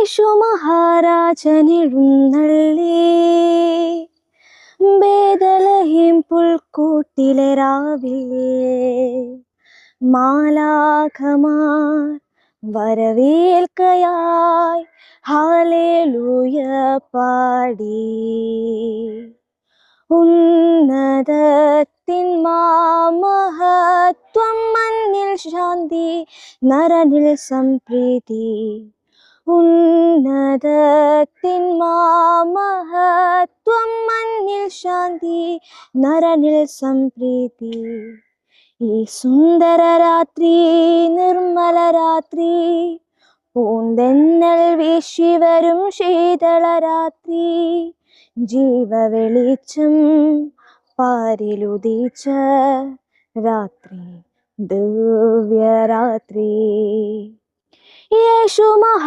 യേശു മഹാരാജനെഴുന്നള്ളി ബേഥലഹേം പുൽക്കൂട്ടിലെ രാവിൽ മാലാഖമാർ വരവേൽക്കയായി ഹല്ലേലൂയ പാടി. ഉന്നതത്തിൻ മഹത്വം, മണ്ണിൽ ശാന്തി, നരനിൽ സംപ്രീതി. ഉന്നതത്തിൻ മഹത്വം, മണ്ണിൽ ശാന്തി, നരനിൽ സംപ്രീതി. ഈ സുന്ദര രാത്രി, നിർമ്മല രാത്രി, പൂന്തെന്നൽ വീശി വരും ശീതള രാത്രി, ജീവവെളിച്ചം പാരിലുദിച്ച രാത്രി, ദിവ്യരാത്രി. യേശു